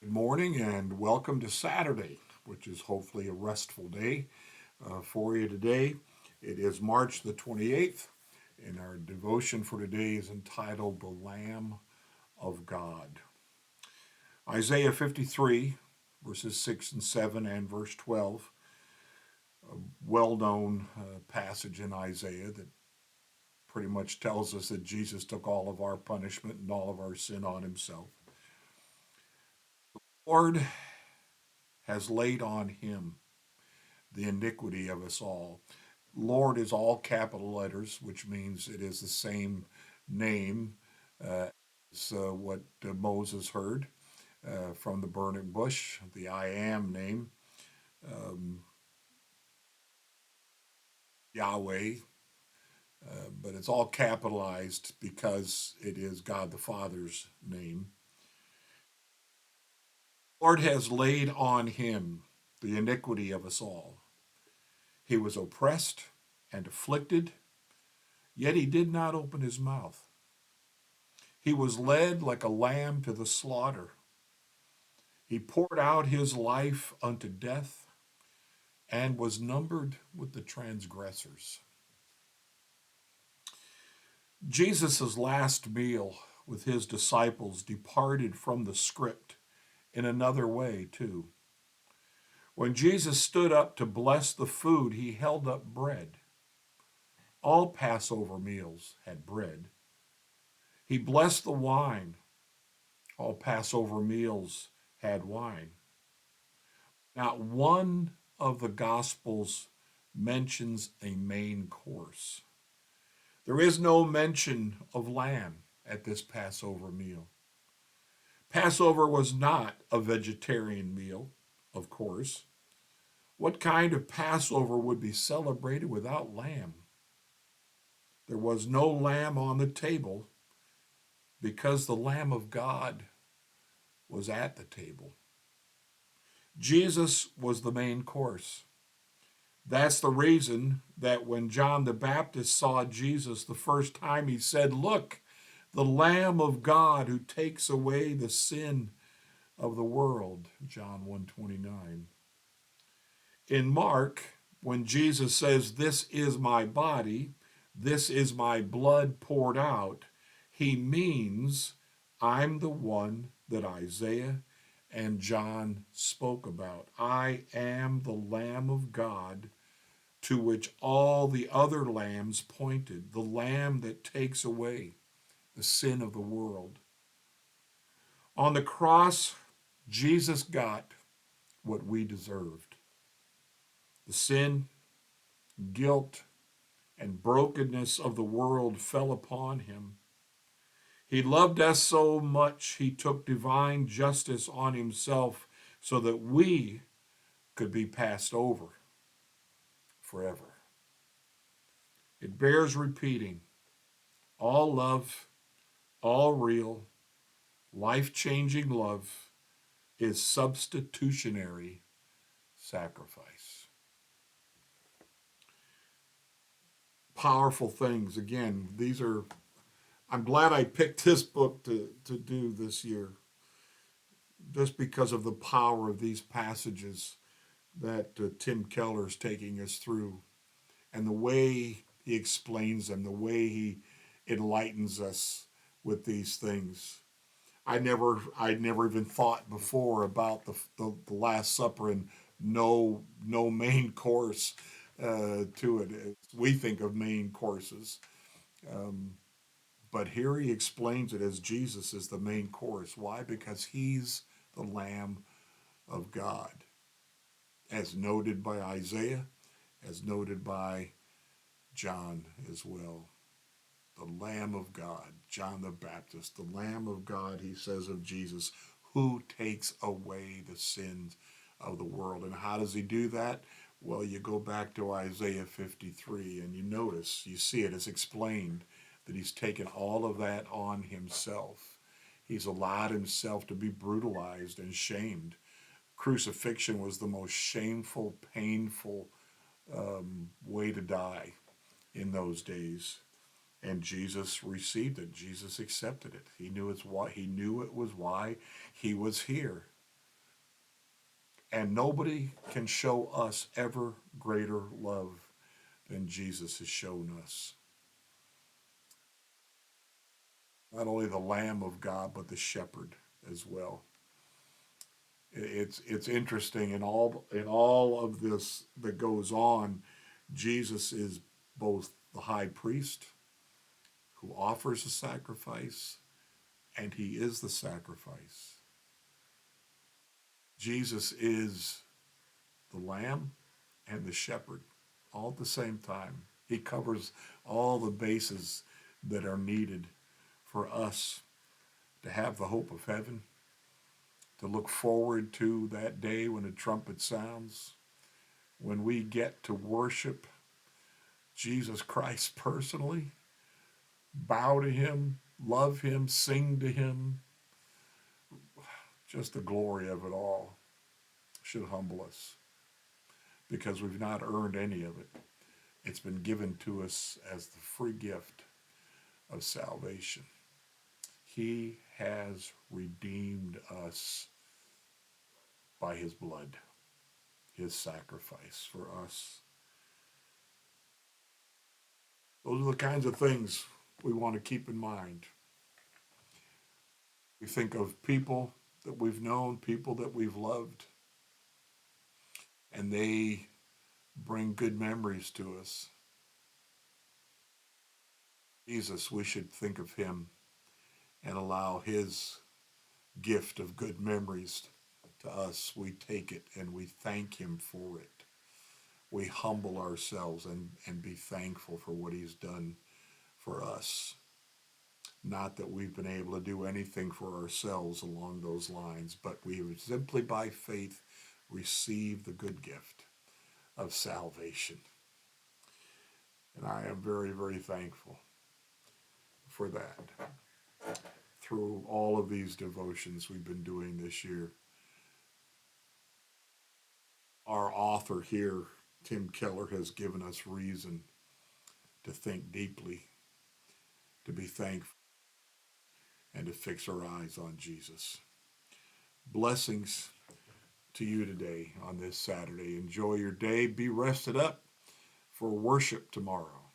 Good morning and welcome to Saturday, which is hopefully a restful day for you today. It is March the 28th, and our devotion for today is entitled The Lamb of God. Isaiah 53, verses 6 and 7, and verse 12, a well known passage in Isaiah that pretty much tells us that Jesus took all of our punishment and all of our sin on himself. The Lord has laid on him the iniquity of us all. Lord is all capital letters, which means it is the same name as what Moses heard from the burning bush, the I am name, um, Yahweh, but it's all capitalized because it is God the Father's name. Lord has laid on him the iniquity of us all. He was oppressed and afflicted, yet he did not open his mouth. He was led like a lamb to the slaughter. He poured out his life unto death and was numbered with the transgressors. Jesus' last meal with his disciples departed from the script in another way, too. When Jesus stood up to bless the food, he held up bread. All Passover meals had bread. He blessed the wine. All Passover meals had wine. Not one of the Gospels mentions a main course. There is no mention of lamb at this Passover meal. Passover was not a vegetarian meal, of course. What kind of Passover would be celebrated without lamb? There was no lamb on the table because the Lamb of God was at the table. Jesus was the main course. That's the reason that when John the Baptist saw Jesus the first time, he said, "Look, the Lamb of God who takes away the sin of the world." John 1:29. In Mark, when Jesus says, "This is my body, this is my blood poured out," he means I'm the one that Isaiah and John spoke about. I am the Lamb of God to which all the other lambs pointed, the lamb that takes away the sin of the world. On the cross, Jesus got what we deserved. The sin, guilt, and brokenness of the world fell upon him. He loved us so much, he took divine justice on himself so that we could be passed over forever. It bears repeating. All love, all real, life-changing love is substitutionary sacrifice. Powerful things. Again, I'm glad I picked this book to do this year, just because of the power of these passages that Tim Keller's taking us through and the way he explains them, the way he enlightens us with these things. I never even thought before about the Last Supper and no main course to it. We think of main courses, um, but here he explains it as Jesus is the main course. Why? Because he's the Lamb of God, as noted by Isaiah, as noted by John as well. The Lamb of God, John the Baptist, the Lamb of God, he says of Jesus, who takes away the sins of the world. And how does he do that? Well, you go back to Isaiah 53 and you notice, you see it as explained that he's taken all of that on himself. He's allowed himself to be brutalized and shamed. Crucifixion was the most shameful, painful way to die in those days. And Jesus received it. Jesus accepted it. He knew it was why he was here. And nobody can show us ever greater love than Jesus has shown us. Not only the Lamb of God, but the Shepherd as well. It's interesting in all of this that goes on. Jesus is both the high priest who offers a sacrifice, and he is the sacrifice. Jesus is the lamb and the shepherd all at the same time. He covers all the bases that are needed for us to have the hope of heaven, to look forward to that day when the trumpet sounds, when we get to worship Jesus Christ personally, bow to him, love him, sing to him. Just the glory of it all should humble us because we've not earned any of it. It's been given to us as the free gift of salvation. He has redeemed us by his blood, his sacrifice for us. Those are the kinds of things we want to keep in mind. We think of people that we've known, people that we've loved, and they bring good memories to us. Jesus, we should think of him and allow his gift of good memories to us. We take it and we thank him for it. We humble ourselves and be thankful for what he's done for us. Not that we've been able to do anything for ourselves along those lines, but we have simply by faith received the good gift of salvation. And I am very, very thankful for that. Through all of these devotions we've been doing this year, our author here, Tim Keller, has given us reason to think deeply, to be thankful, and to fix our eyes on Jesus. Blessings to you today on this Saturday. Enjoy your day. Be rested up for worship tomorrow.